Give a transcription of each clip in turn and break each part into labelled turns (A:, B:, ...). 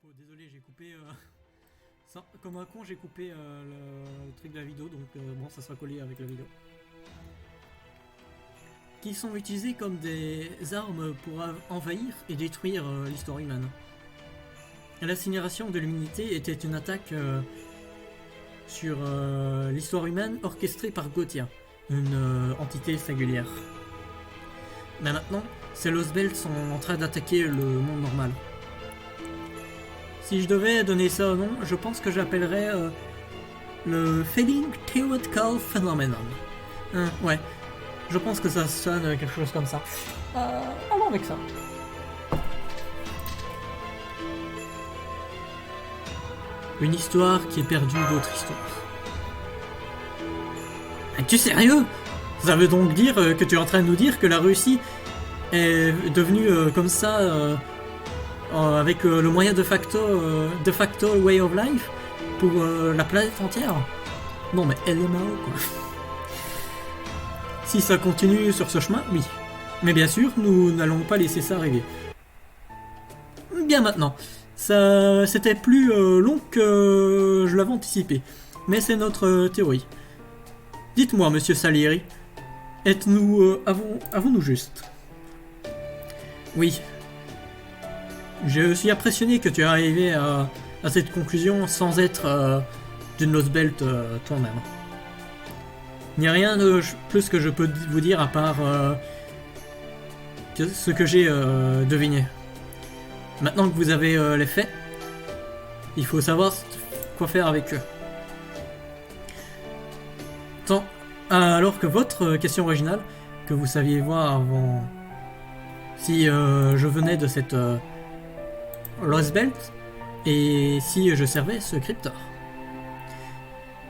A: propos. Désolé, j'ai coupé... comme un con, j'ai coupé le truc de la vidéo, donc bon, ça sera collé avec la vidéo. Qui sont utilisés comme des armes pour envahir et détruire l'histoire humaine. L'incinération de l'humanité était une attaque sur l'histoire humaine orchestrée par Gothia, une entité singulière. Mais maintenant, ces Lost Belts sont en train d'attaquer le monde normal. Si je devais donner ça un nom, je pense que j'appellerais le Failing Theoretical Phenomenon. Ouais, je pense que ça sonne quelque chose comme ça. Allons avec ça. Une histoire qui est perdue d'autres histoires. Es-tu sérieux? Ça veut donc dire que tu es en train de nous dire que la Russie est devenue comme ça avec le moyen de facto way of life pour la planète entière? Non mais LMAO quoi. Si ça continue sur ce chemin, oui. Mais bien sûr, nous n'allons pas laisser ça arriver. Bien maintenant. Ça, c'était plus long que je l'avais anticipé. Mais c'est notre théorie. Dites-moi, monsieur Salieri, avons-nous juste? Oui. Je suis impressionné que tu es arrivé à cette conclusion sans être d'une Lost Belt toi-même. Il n'y a rien de plus que je peux vous dire à part ce que j'ai deviné. Maintenant que vous avez les faits, il faut savoir quoi faire avec eux. Alors que votre question originale, que vous saviez voir avant... Si je venais de cette Lost Belt, et si je servais ce cryptor.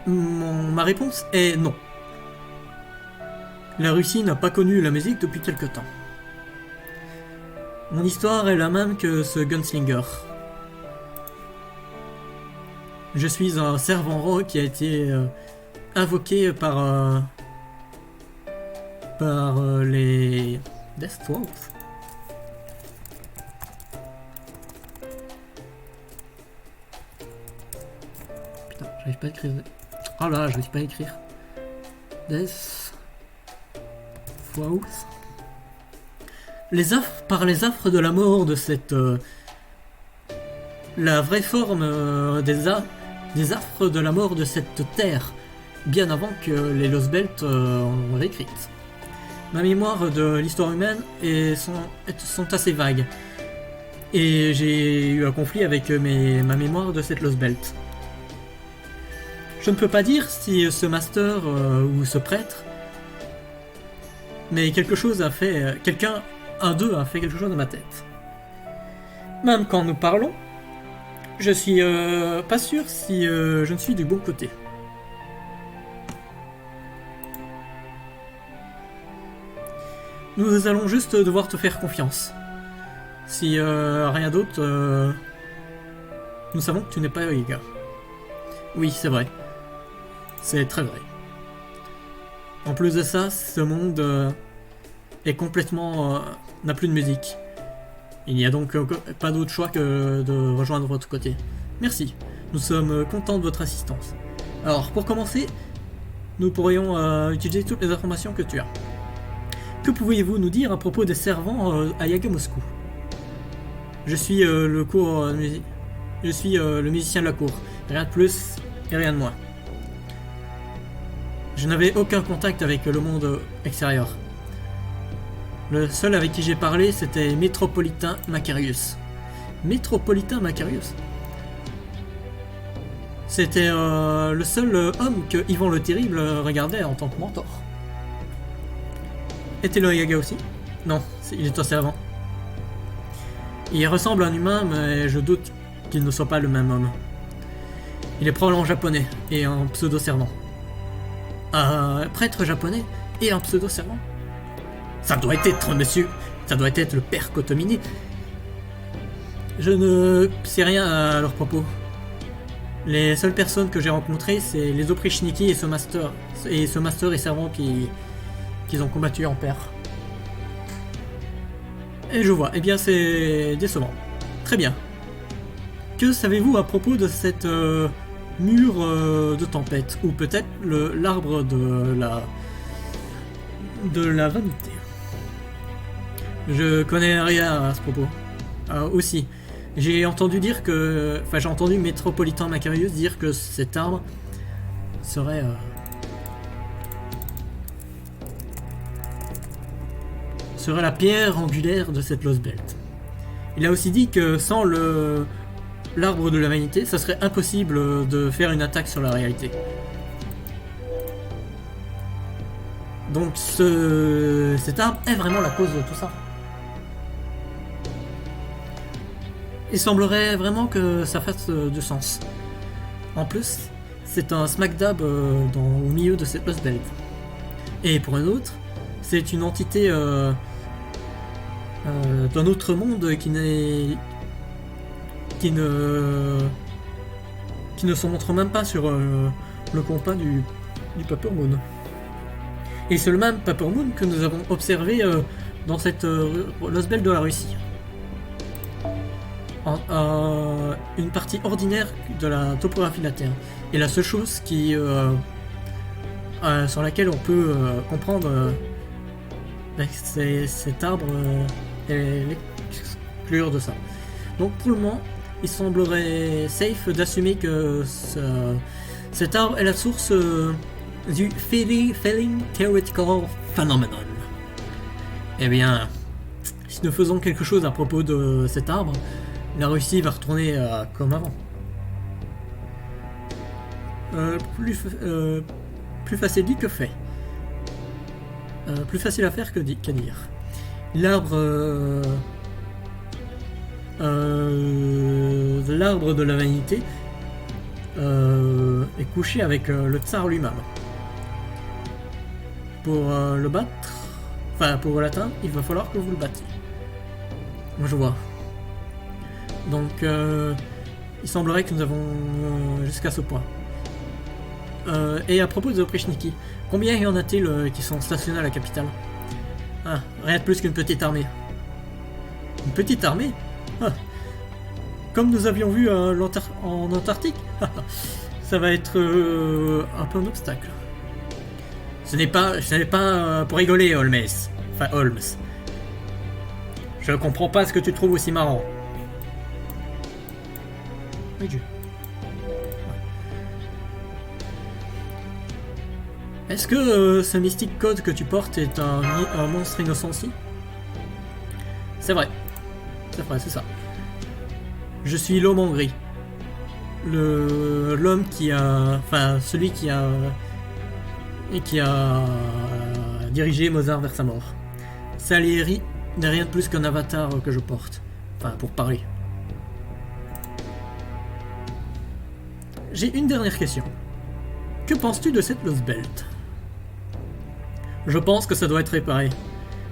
A: Ma réponse est non. La Russie n'a pas connu la musique depuis quelque temps. Mon histoire est la même que ce gunslinger. Je suis un servant qui a été invoqué par les Deathwolves. Putain, j'arrive pas à écrire. Oh là, j'arrive pas à écrire. Deathwolves. Par les affres de la mort de cette... la vraie forme des affres de la mort de cette terre, bien avant que les Lost Belt ont écrite. Ma mémoire de l'histoire humaine sont assez vagues. Et j'ai eu un conflit avec ma mémoire de cette Lost Belt. Je ne peux pas dire si ce master ou ce prêtre, mais quelque chose a fait... un d'eux a fait quelque chose dans ma tête. Même quand nous parlons, je suis pas sûr si je ne suis du bon côté. Nous allons juste devoir te faire confiance. Si rien d'autre, nous savons que tu n'es pas Yoiga. Oui, c'est vrai. C'est très vrai. En plus de ça, ce monde est complètement... n'a plus de musique. Il n'y a donc pas d'autre choix que de rejoindre votre côté. Merci, nous sommes contents de votre assistance. Alors, pour commencer, nous pourrions utiliser toutes les informations que tu as. Que pourriez-vous nous dire à propos des servants à Yaga Moscou? Je suis le musicien de la cour, rien de plus et rien de moins. Je n'avais aucun contact avec le monde extérieur. Le seul avec qui j'ai parlé, c'était Métropolitain Macarius. Métropolitain Macarius? C'était le seul homme que Ivan le Terrible regardait en tant que mentor. Était le Yaga aussi? Non, il est un servant. Il ressemble à un humain, mais je doute qu'il ne soit pas le même homme. Il est probablement japonais et un pseudo-servant. Un prêtre japonais et un pseudo-servant? Ça doit être, monsieur. Ça doit être le père Kotomini. Je ne sais rien à leurs propos. Les seules personnes que j'ai rencontrées, c'est les Oprichniki et ce master et servant qu'ils ont combattu en pair. Et je vois. Eh bien, c'est décevant. Très bien. que savez-vous à propos de cette mur de tempête? Ou peut-être l'arbre de la vanité? Je connais rien à ce propos. Aussi, j'ai entendu dire que... Enfin, j'ai entendu Métropolitain Macarius dire que cet arbre serait... serait la pierre angulaire de cette Lost Belt. Il a aussi dit que sans l'arbre de la vanité, ça serait impossible de faire une attaque sur la réalité. Donc cet arbre est vraiment la cause de tout ça. Il semblerait vraiment que ça fasse du sens. En plus, c'est un smack dab au milieu de cette Lost Belt. Et pour un autre, c'est une entité d'un autre monde qui ne se montre même pas sur le compas du Paper Moon. Et c'est le même Paper Moon que nous avons observé dans cette Lost Belt de la Russie. Une partie ordinaire de la topographie de la Terre. Et la seule chose sur laquelle on peut comprendre c'est cet arbre et l'exclure de ça. Donc pour le moment, il semblerait safe d'assumer que cet arbre est la source du Failing Theoretical Phenomenon. Eh bien, si nous faisons quelque chose à propos de cet arbre, la Russie va retourner comme avant. Plus facile dit que fait. Plus facile à faire qu'à dire. L'arbre de la vanité est couché avec le tsar lui-même. Pour le battre, enfin pour l'atteindre, il va falloir que vous le battiez. Je vois. Donc il semblerait que nous avons jusqu'à ce point. Et à propos de Oprechniki, combien y en a-t-il qui sont stationnés à la capitale? Rien de plus qu'une petite armée. Une petite armée? Comme nous avions vu en Antarctique? Ça va être un peu un obstacle. Ce n'est pas pour rigoler, Holmes. Enfin, Holmes. Je comprends pas ce que tu trouves aussi marrant. Oui, Est-ce que ce mystique code que tu portes est un monstre innocenti? C'est vrai. C'est ça. Je suis l'homme en gris. L'homme qui a... Enfin, celui qui a dirigé Mozart vers sa mort. Salieri n'est rien de plus qu'un avatar que je porte. Enfin, pour parler. J'ai une dernière question. Que penses-tu de cette Lost Belt? Je pense que ça doit être réparé.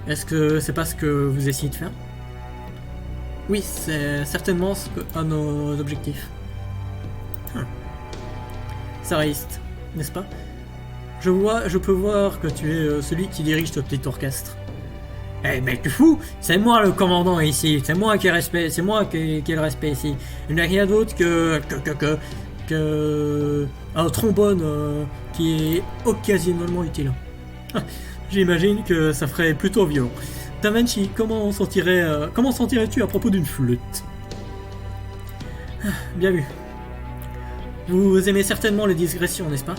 A: Est-ce que c'est pas ce que vous essayez de faire? Oui, c'est certainement un de nos objectifs. Sariste, n'est-ce pas? Je peux voir que tu es celui qui dirige ce petit orchestre. Eh ben tu fous, c'est moi le commandant ici, c'est moi qui ai le respect ici. Il n'y a rien d'autre que un trombone qui est occasionnellement utile. J'imagine que ça ferait plutôt violent. Davenchi, comment sentirais-tu à propos d'une flûte? Bien vu. Vous aimez certainement les digressions, n'est-ce pas?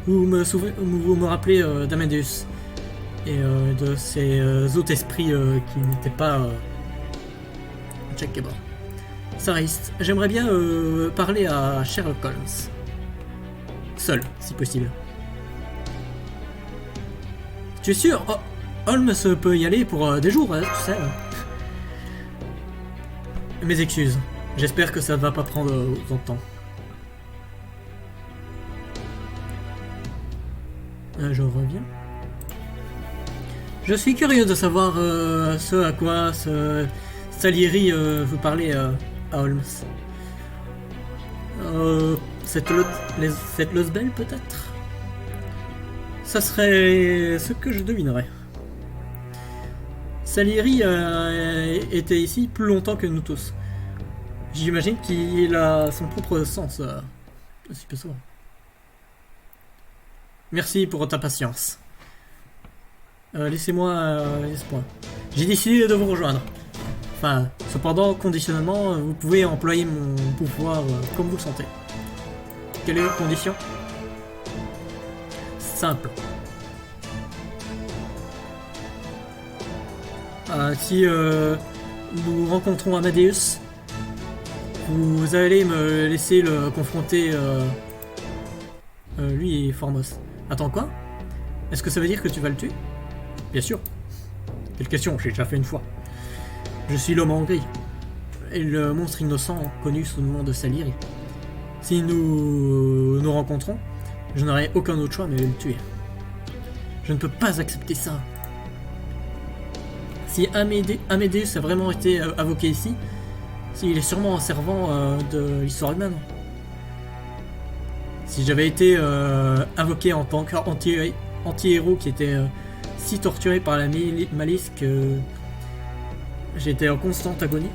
A: Vous me rappelez d'Amadeus et de ces autres esprits qui n'étaient pas Jack Gabor. Sariste, j'aimerais bien parler à Sherlock Holmes. Seul, si possible. Tu es sûr? Oh, Holmes peut y aller pour des jours, tu sais. Mes excuses. J'espère que ça ne va pas prendre autant de temps. Je reviens. Je suis curieux de savoir ce à quoi Salieri vous parlez à Holmes. Cette Lost Belt peut-être? Ça serait ce que je devinerais. Salieri était ici plus longtemps que nous tous. J'imagine qu'il a son propre sens. Si peu souvent. Merci pour ta patience. Laissez-moi. J'ai décidé de vous rejoindre. Enfin, cependant, conditionnellement, vous pouvez employer mon pouvoir comme vous le sentez. Quelle est votre condition? Simple. Si nous rencontrons Amadeus, vous allez me laisser le confronter. Lui et Formos. Attends, quoi? Est-ce que ça veut dire que tu vas le tuer? Bien sûr. Quelle question? J'ai déjà fait une fois. Je suis l'homme en gris. Et le monstre innocent connu sous le nom de Saliri. Si nous nous rencontrons, je n'aurai aucun autre choix mais de le tuer. Je ne peux pas accepter ça. Si Amadeus a vraiment été invoqué ici, il est sûrement un servant de l'histoire humaine. Si j'avais été invoqué en tant qu'anti-héros qui était si torturé par la malice que j'étais en constante agonie,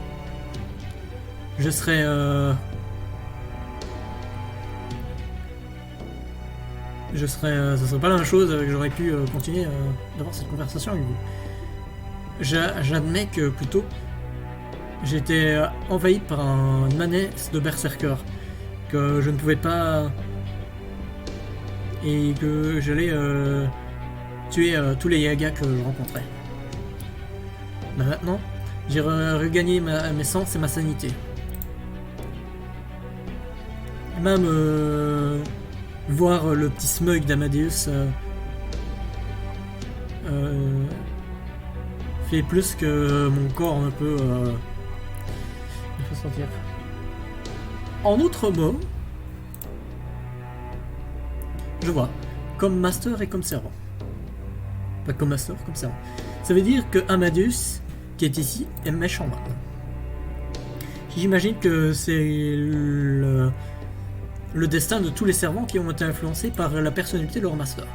A: je serais... ce serait pas la même chose que j'aurais pu continuer d'avoir cette conversation avec vous. J'admets que plutôt j'étais envahi par une manette de berserker, que je ne pouvais pas et que j'allais tuer tous les yagas que je rencontrais. Mais maintenant, j'ai regagné mes sens et ma sanité. Même voir le petit smug d'Amadeus fait plus que mon corps un peu il faut sentir. En outre mot, je vois, comme master et comme servant. Pas comme master, comme servant. Ça veut dire que Amadeus, qui est ici, est méchant maintenant. J'imagine que c'est le destin de tous les servants qui ont été influencés par la personnalité de leur master.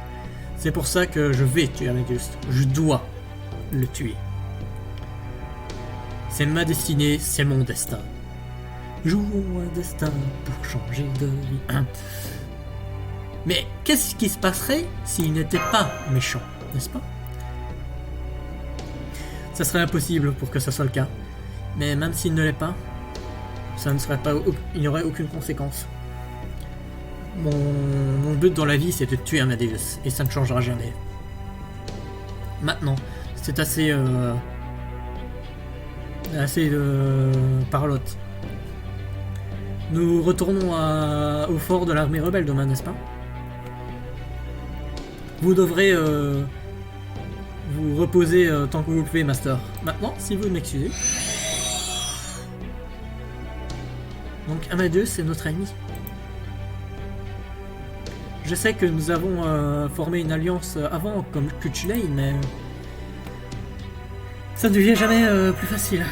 A: C'est pour ça que je vais tuer Amadeus. Je dois le tuer. C'est ma destinée, c'est mon destin. Jouons un destin pour changer de vie. Mais qu'est-ce qui se passerait s'il n'était pas méchant, n'est-ce pas? Ça serait impossible pour que ce soit le cas. Mais même s'il ne l'est pas, ça ne serait pas, il n'y aurait aucune conséquence. Mon but dans la vie, c'est de tuer Amadeus, et ça ne changera jamais. Maintenant, c'est assez parlotte. Nous retournons au fort de l'armée rebelle demain, n'est-ce pas? Vous devrez vous reposer tant que vous le pouvez, Master. Maintenant, si vous m'excusez. Donc Amadeus, c'est notre ennemi. Je sais que nous avons formé une alliance avant, comme Kuchulei, mais ça ne devient jamais plus facile.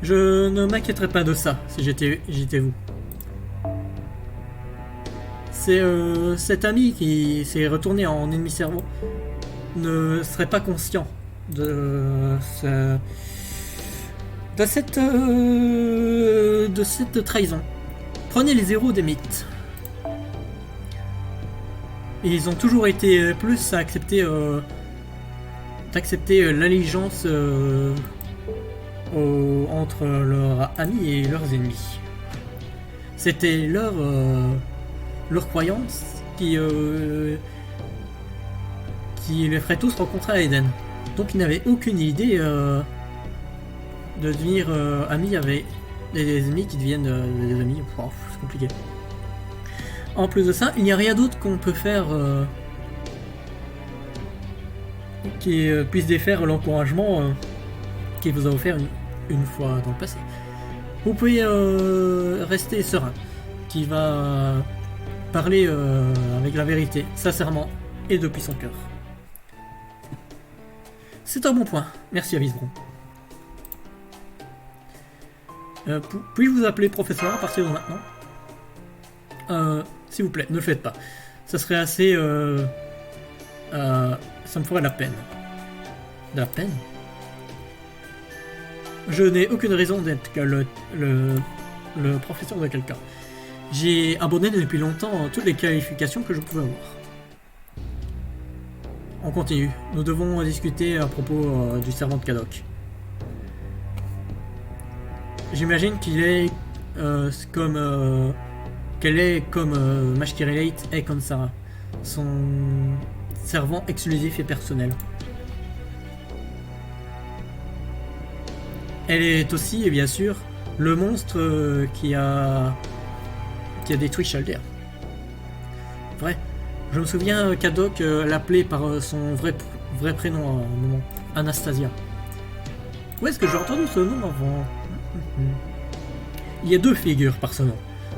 A: Je ne m'inquiéterais pas de ça, si j'étais vous. C'est cet ami qui s'est retourné en ennemi cerveau ne serait pas conscient de cette trahison. Prenez les héros des mythes. Ils ont toujours été plus à accepter l'allégeance entre leurs amis et leurs ennemis. C'était leur croyance qui les ferait tous rencontrer à Eden. Donc ils n'avaient aucune idée de devenir amis avec des ennemis qui deviennent des amis. Oh, c'est compliqué. En plus de ça, il n'y a rien d'autre qu'on peut faire qui puisse défaire l'encouragement qu'il vous a offert une fois dans le passé. Vous pouvez rester serein, qui va parler avec la vérité, sincèrement et depuis son cœur. C'est un bon point. Merci à Visbron. Puis-je vous appeler professeur à partir de maintenant? S'il vous plaît, ne le faites pas. Ça serait assez... ça me ferait de la peine. De la peine? Je n'ai aucune raison d'être que le professeur de quelqu'un. J'ai abandonné depuis longtemps toutes les qualifications que je pouvais avoir. On continue. Nous devons discuter à propos du servant de Kadok. J'imagine qu'il est qu'elle est comme Mashkirelate est comme Sarah, son servant exclusif et personnel. Elle est aussi, et bien sûr, le monstre qui a détruit Chalder. Vrai, je me souviens Kadok l'appelait par son vrai prénom à un moment, Anastasia. Où est-ce que j'ai entendu ce nom avant? Il y a 2 figures par ce nom.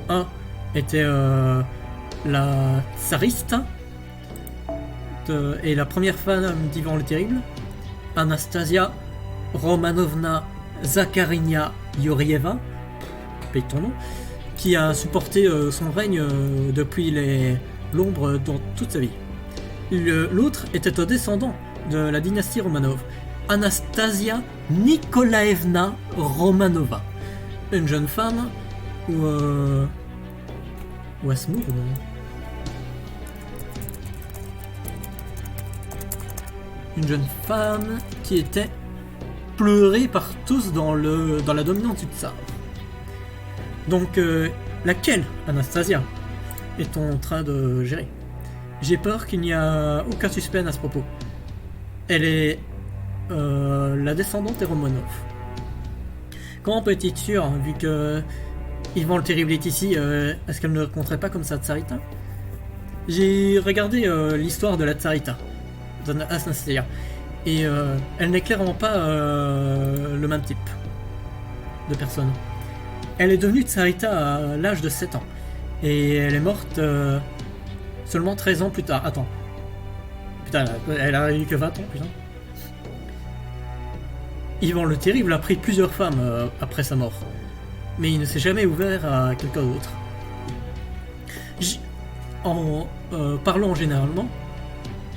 A: Un était la tsariste et la première femme d'Ivan le Terrible, Anastasia Romanovna Zakharina Yurieva, paye ton nom, qui a supporté son règne depuis l'ombre dans toute sa vie. L'autre était un descendant de la dynastie Romanov, Anastasia Nikolaevna Romanova, une jeune femme ou Asmour, non? Une jeune femme qui était pleurée par tous dans la dominante du tsar. Donc, laquelle, Anastasia, est-on en train de gérer? J'ai peur qu'il n'y a aucun suspense à ce propos. Elle est la descendante des Romanov. Comment peut être sûr, hein, vu que Ivan le Terrible est ici, est-ce qu'elle ne compterait pas comme sa tsarita? J'ai regardé l'histoire de la tsarita, d'Anastasia, et elle n'est clairement pas le même type de personne. Elle est devenue tsarita à l'âge de 7 ans, et elle est morte seulement 13 ans plus tard. Attends. Putain, elle a eu que 20 ans, putain. Ivan le Terrible a pris plusieurs femmes après sa mort, mais il ne s'est jamais ouvert à quelqu'un d'autre. En parlant généralement,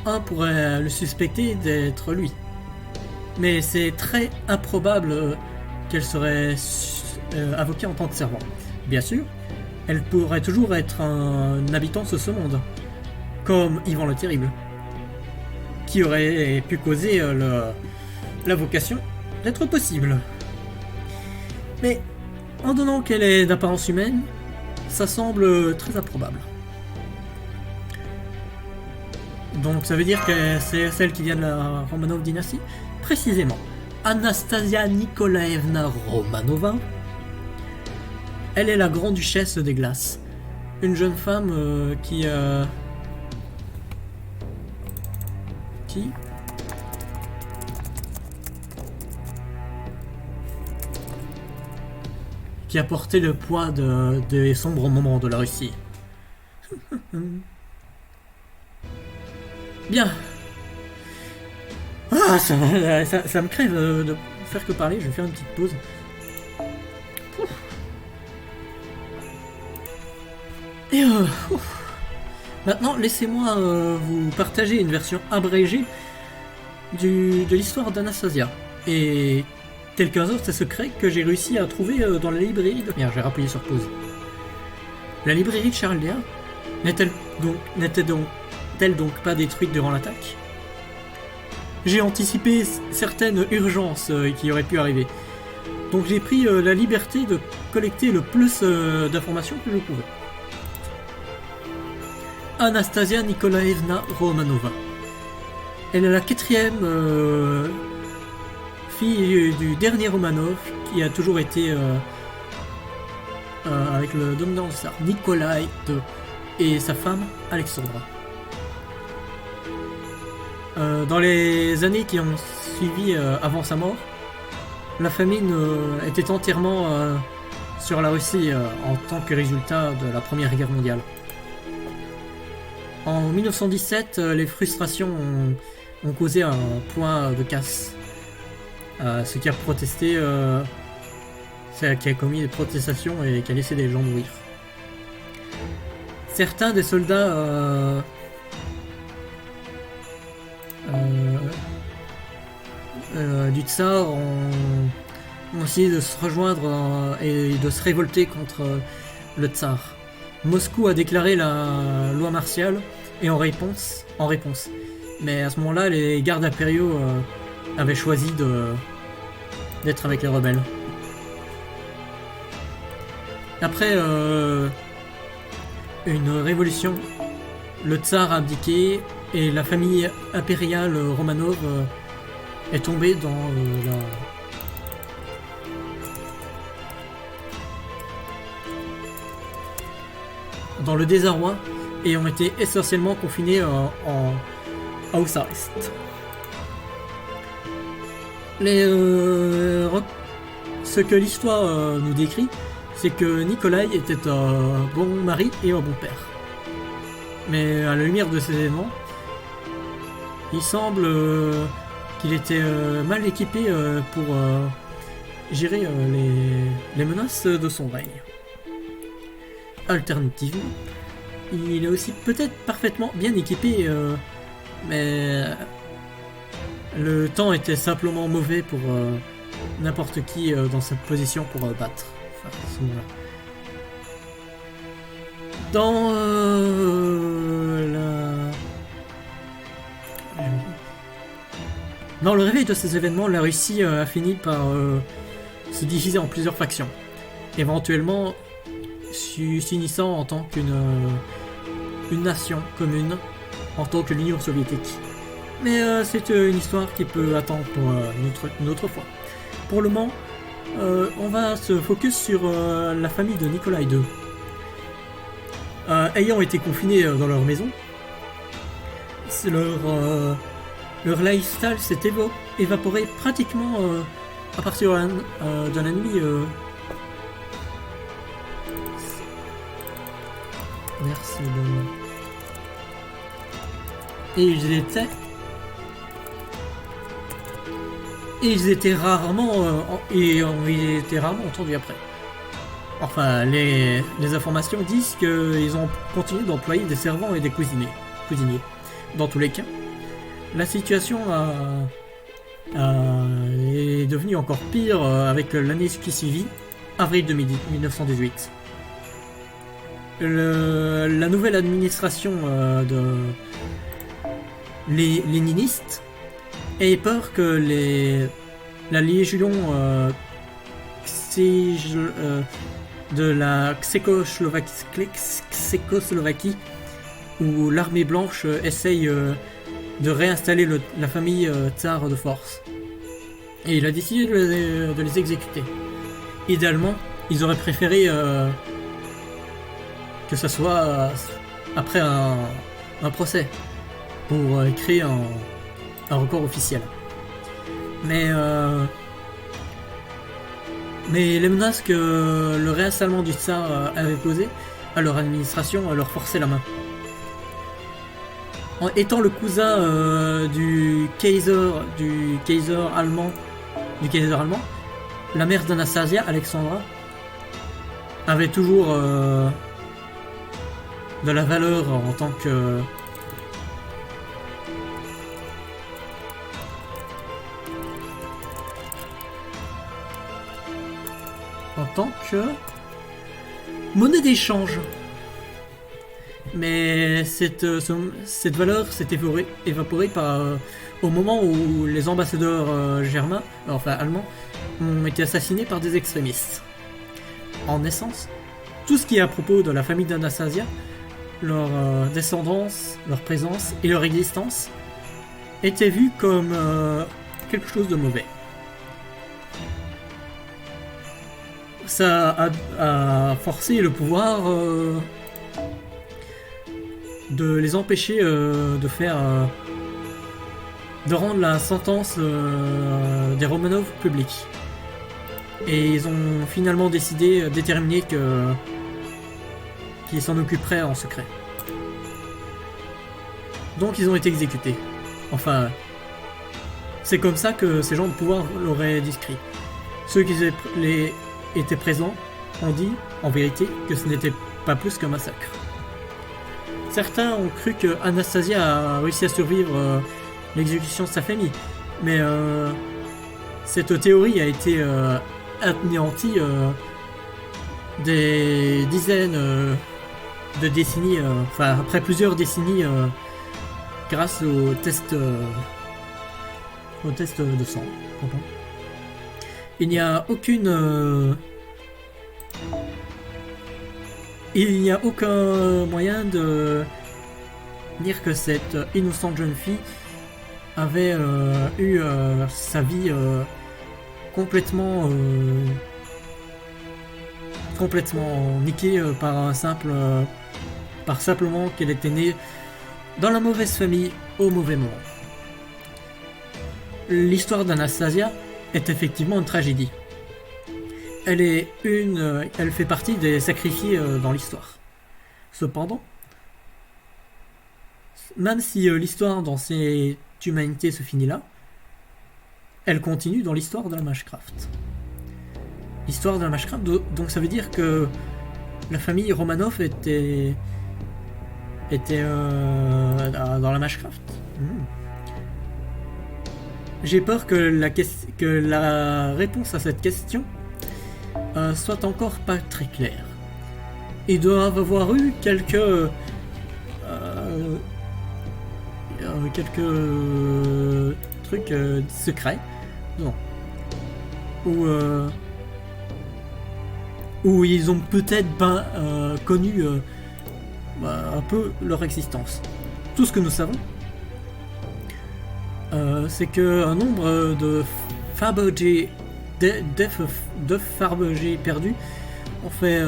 A: un pourrait le suspecter d'être lui, mais c'est très improbable qu'elle serait invoquée en tant que servant. Bien sûr, elle pourrait toujours être un habitant de ce monde, comme Ivan le Terrible, qui aurait pu causer l'invocation d'être possible. Mais en donnant qu'elle est d'apparence humaine, ça semble très improbable. Donc ça veut dire que c'est celle qui vient de la Romanov dynastie? Précisément, Anastasia Nikolaevna Romanova. Elle est la grande-duchesse des glaces. Une jeune femme qui a porté le poids des sombres moments de la Russie. Bien. Ah, ça me crève de faire que parler, je vais faire une petite pause. Et maintenant, laissez-moi vous partager une version abrégée de l'histoire d'Anastasia. Et quelques autres secrets que j'ai réussi à trouver dans la librairie de... Merde, j'ai rappuyé sur pause. La librairie de Charles Léa n'était donc pas détruite durant l'attaque? J'ai anticipé certaines urgences qui auraient pu arriver. Donc j'ai pris la liberté de collecter le plus d'informations que je pouvais. Anastasia Nikolaevna Romanova. Elle est la 4e fille du dernier Romanov qui a toujours été avec le dominant tsar Nikolai II et sa femme Alexandra. Dans les années qui ont suivi avant sa mort, la famine était entièrement sur la Russie en tant que résultat de la Première Guerre mondiale. En 1917, les frustrations ont causé un point de casse, ce qui a protesté, qui a commis des protestations et qui a laissé des gens mourir. Certains des soldats du tsar ont essayé de se rejoindre et de se révolter contre le tsar. Moscou a déclaré la loi martiale et en réponse. Mais à ce moment-là, les gardes impériaux avaient choisi d'être avec les rebelles. Après une révolution, le tsar a abdiqué et la famille impériale Romanov est tombée dans le désarroi et ont été essentiellement confinés en house arrest. Ce que l'histoire nous décrit, c'est que Nikolai était un bon mari et un bon père. Mais à la lumière de ces événements, il semble qu'il était mal équipé pour gérer les menaces de son règne. Alternativement, il est aussi peut-être parfaitement bien équipé, mais le temps était simplement mauvais pour n'importe qui dans cette position pour battre. Enfin, à ce moment-là. Dans le réveil de ces événements, la Russie a fini par se diviser en plusieurs factions, éventuellement s'unissant en tant qu'une nation commune, en tant que l'Union soviétique. Mais c'est une histoire qui peut attendre pour une autre fois. Pour le moment, on va se focus sur la famille de Nikolai II. Ayant été confinés dans leur maison, leur lifestyle s'est évaporé pratiquement à partir de la nuit. Merci. Et ils étaient rarement entendus après. Enfin, les informations disent qu'ils ont continué d'employer des servants et des cuisiniers. Dans tous les cas, la situation est devenue encore pire avec l'année qui suivit, avril 1918. La nouvelle administration de les léninistes ait peur que la légion de la Tchécoslovaquie où l'armée blanche essaye de réinstaller la famille tsar de force. Et il a décidé de les exécuter. Idéalement, ils auraient préféré que ça soit après un procès pour créer un record officiel. Mais les menaces que le réinstallement du tsar avait posées à leur administration leur forçaient la main. En étant le cousin du Kaiser allemand, la mère d'Anastasia, Alexandra, avait toujours de la valeur en tant que monnaie d'échange. Mais cette valeur s'est évaporée au moment où les ambassadeurs allemands, ont été assassinés par des extrémistes. En essence, tout ce qui est à propos de la famille d'Anastasia, leur descendance, leur présence et leur existence était vu comme quelque chose de mauvais. Ça a forcé le pouvoir de les empêcher de rendre la sentence des Romanov publique. Et ils ont finalement déterminé qu'ils s'en occuperaient en secret. Donc ils ont été exécutés. Enfin, c'est comme ça que ces gens de pouvoir l'auraient décrit. Ceux qui étaient présents ont dit, en vérité, que ce n'était pas plus qu'un massacre. Certains ont cru que Anastasia a réussi à survivre l'exécution de sa famille, mais cette théorie a été anéanti des dizaines de décennies, enfin après plusieurs décennies grâce au test de sang. Il n'y a il n'y a aucun moyen de dire que cette innocente jeune fille avait eu sa vie complètement niquée par simplement qu'elle était née dans la mauvaise famille au mauvais moment. L'histoire d'Anastasia est effectivement une tragédie. Elle fait partie des sacrifiés dans l'histoire. Cependant, même si l'histoire dans cette humanité se finit là, elle continue dans l'histoire de la Magecraft. L'histoire de la Magecraft, donc ça veut dire que la famille Romanov était dans la Magecraft. J'ai peur que la réponse à cette question soit encore pas très claire. Ils doivent avoir eu quelques trucs secrets, non, où ils ont peut-être connu un peu leur existence. Tout ce que nous savons, c'est qu'un nombre de Fabergé Fabergé perdus ont fait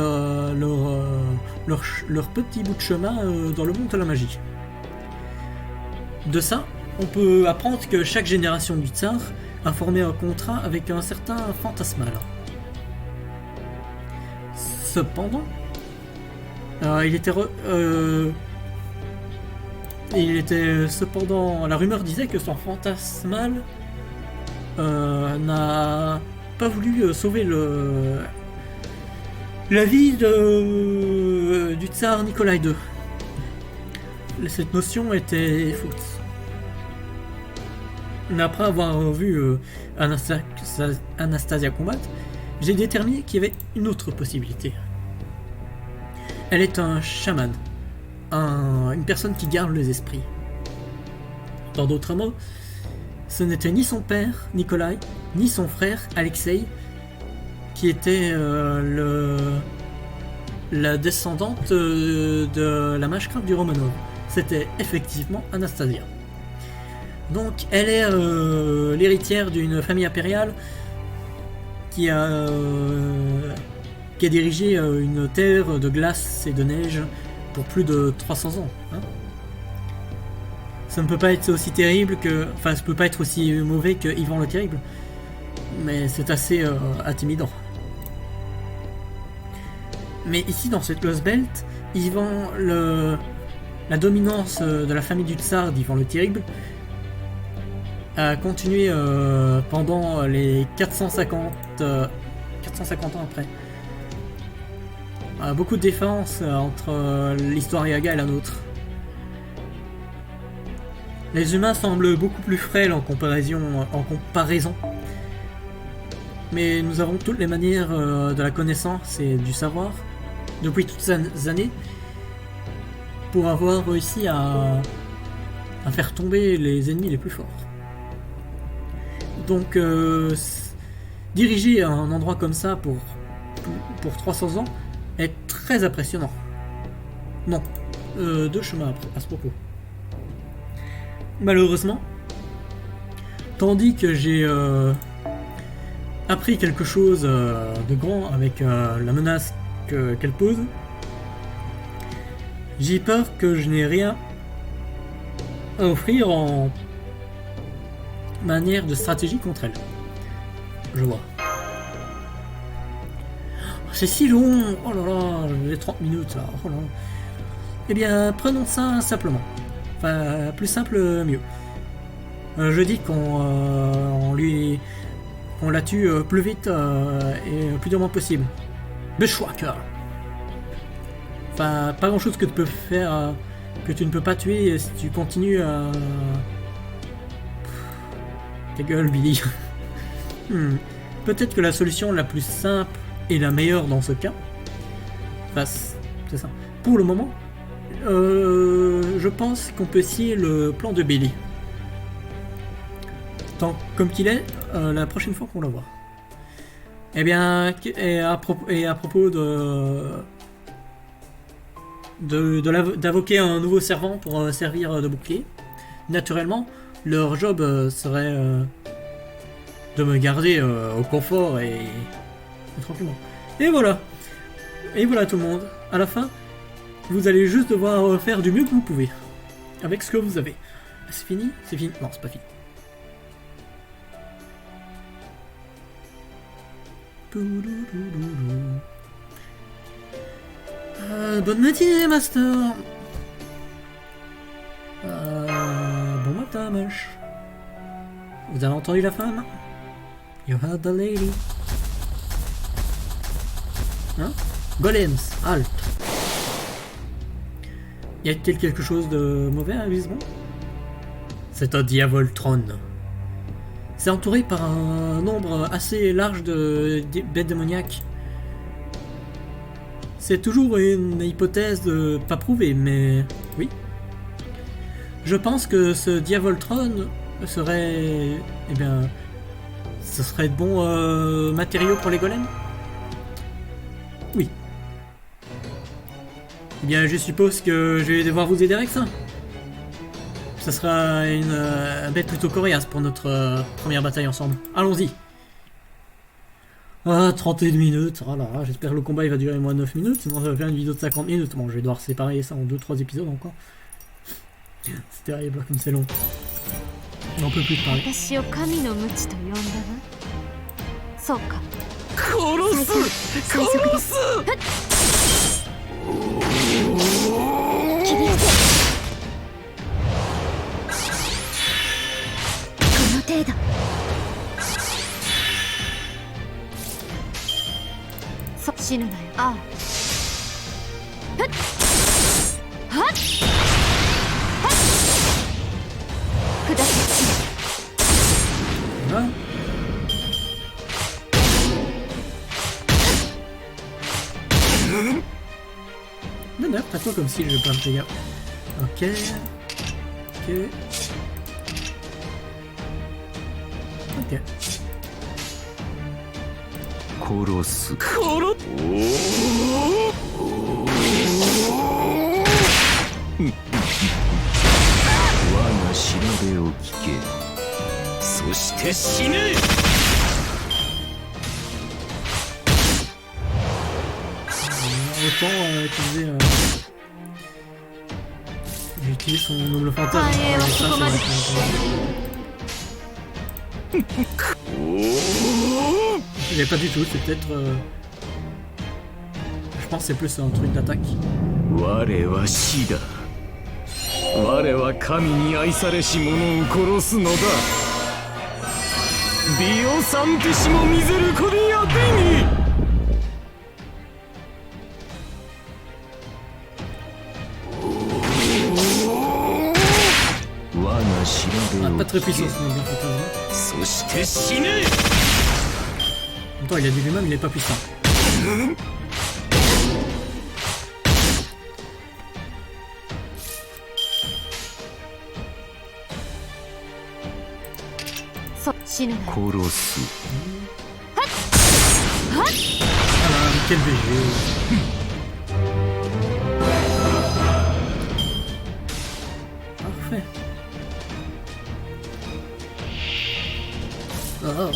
A: leur petit bout de chemin dans le monde de la magie. De ça, on peut apprendre que chaque génération du tsar a formé un contrat avec un certain fantasmal. Cependant, la rumeur disait que son fantasmal n'a pas voulu sauver la vie du tsar Nikolai II. Cette notion était fausse. Mais après avoir vu Anastasia combattre, j'ai déterminé qu'il y avait une autre possibilité. Elle est un chaman, une personne qui garde les esprits. Dans d'autres mots, ce n'était ni son père, Nikolai, ni son frère, Alexei, qui était la descendante de la Magecraft du Romanov. C'était effectivement Anastasia. Donc elle est l'héritière d'une famille impériale qui a dirigé une terre de glace et de neige pour plus de 300 ans. Ça ne peut pas être aussi terrible ça peut pas être aussi mauvais que Ivan le Terrible, mais c'est assez intimidant. Mais ici dans cette Lost Belt, la dominance de la famille du tsar d'Ivan le Terrible a continué pendant les 450 ans après. Beaucoup de différences entre l'histoire Yaga et la nôtre. Les humains semblent beaucoup plus frêles en comparaison. Mais nous avons toutes les manières de la connaissance et du savoir depuis toutes ces années pour avoir réussi à faire tomber les ennemis les plus forts. Donc diriger un endroit comme ça pour 300 ans est très impressionnant. Non, deux chemins à ce propos. Malheureusement, tandis que j'ai appris quelque chose de grand avec la menace qu'elle pose, j'ai peur que je n'ai rien à offrir en manière de stratégie contre elle. Je vois. C'est si long. Oh là là, les 30 minutes là. Oh là là. Eh bien, prenons ça simplement. Enfin, plus simple, mieux. Je dis qu'on la tue plus vite et plus durement possible. Bushwhacker. Enfin, pas grand chose que tu peux faire, que tu ne peux pas tuer si tu continues à... Ta gueule, Billy. peut-être que la solution la plus simple et la meilleure dans ce cas, enfin, c'est ça. Pour le moment, je pense qu'on peut scier le plan de Billy. Tant comme qu'il est, la prochaine fois qu'on le voit. Eh bien, et à propos d'invoquer un nouveau servant pour servir de bouclier, naturellement, leur job serait de me garder au confort et tranquillement. Et voilà tout le monde. À la fin, vous allez juste devoir faire du mieux que vous pouvez avec ce que vous avez. C'est fini? C'est fini? Non, c'est pas fini. Bonne matinée, Master. Bon matin, moche. Vous avez entendu la femme? You heard the lady. Hein? Golems, halt. Y a-t-il quelque chose de mauvais à Lisbonne? C'est un Diavoltron. C'est entouré par un nombre assez large de bêtes démoniaques. C'est toujours une hypothèse pas prouvée, mais oui. Je pense que ce Diavoltron serait... Eh bien... Ce serait de bons matériaux pour les golems? Oui. Eh bien, je suppose que je vais devoir vous aider avec ça. Ça sera une bête plutôt coriace pour notre première bataille ensemble. Allons-y. Ah, 31 minutes. Oh là, j'espère que le combat il va durer moins de 9 minutes, sinon ça va faire une vidéo de 50 minutes. Bon, je vais devoir séparer ça en 2-3 épisodes encore. C'est terrible comme c'est long. On peut plus parler. Voilà. Non, fais-toi comme si je pas me dégâts. Ok. Ok. Ok.
B: 殺す殺我が調べを聞けそして死ね
A: Autant utiliser j'utilise son noble fantôme. Je l'ai pas du tout, c'est peut-être je pense que c'est plus un truc d'attaque.
B: 我は死だ我は神に愛されし者を殺すのだビオサンティシモミゼルコディアティニ
A: Ah, pas très puissant ce noble fantôme. En même temps, il a dit lui-même, il est pas puissant. Ah, quel BG. Parfait. Oh,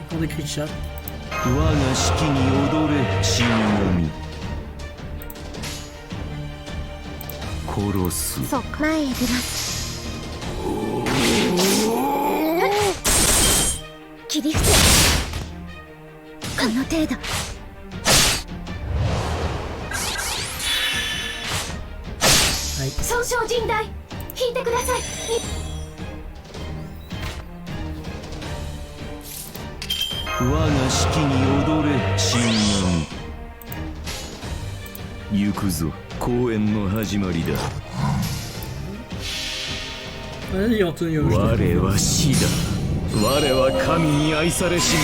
A: encore des cris de chat.
B: 我が式に踊れ死神殺す
C: 前へ出ます切り伏せこの程度
A: はい
C: 損傷甚大引いてください
B: 我が式に踊れ神神行くぞ公演の始まりだ
A: Vas-y Antonio.
B: 我は死だ我は神に愛されし者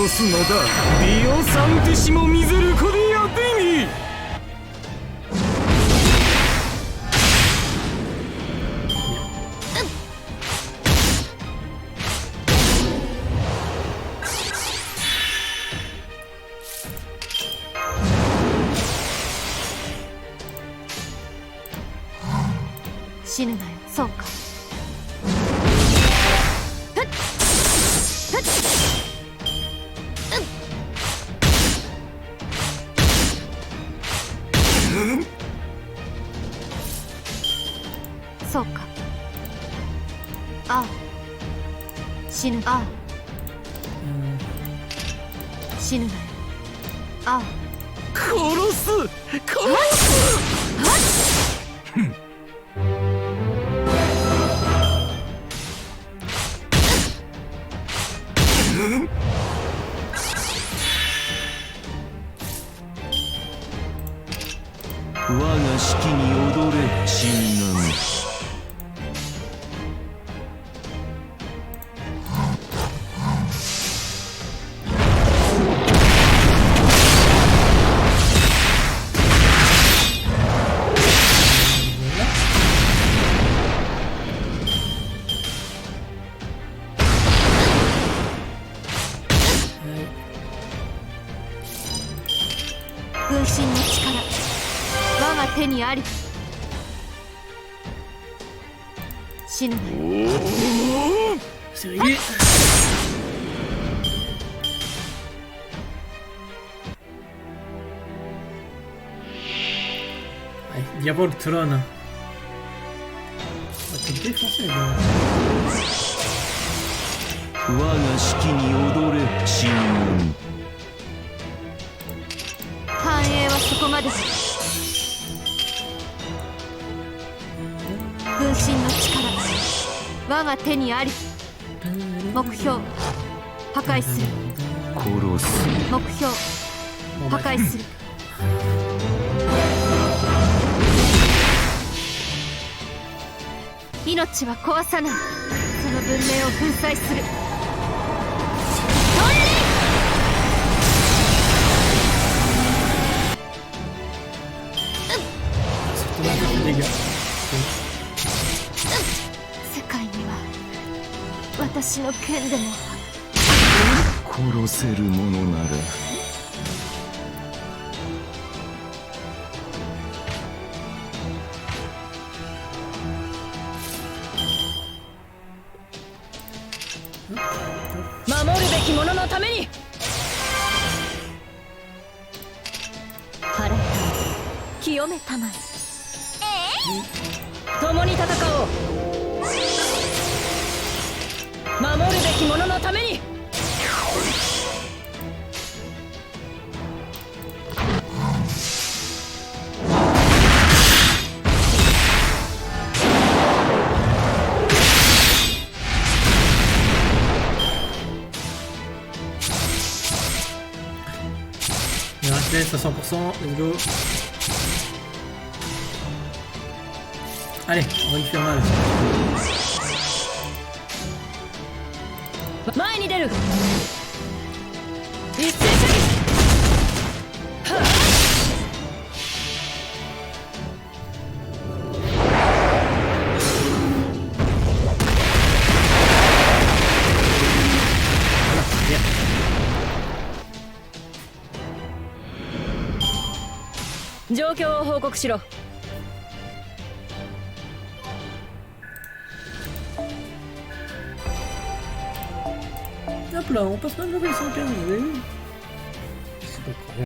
B: を殺すのだ。ディオサンティシモミゼルコディアディミ。
C: 死ぬなよ。そうか。そうか。ああ。死ぬ。ああ。死ぬなよ。ああ。
B: 殺す。我が式に踊れ、神南。
C: 軍神の力、我が手にあり。死ぬなよ。
A: C'est réglé. Allez, Diabol Tron. On va te défoncer, gars.
B: 我が式に踊れ、神南。
C: 繁栄はそこまでだ。軍神の力、我が手にあり。目標破壊する。
B: 殺す。
C: 目標破壊する。命は壊さない。その文明を粉砕する。世界には私の剣でも
B: 殺せるものなら。
C: 守るべき者のために。腹痛い清めたまえ。共に戦おう。守るべき者のために。
A: Il reste à 100%, let's go. Allez, on va lui faire mal.
C: 前に出る。一斉射撃。状況を報告しろ。
A: Hop là, on passe même level 115, vous avez vu? C'est pas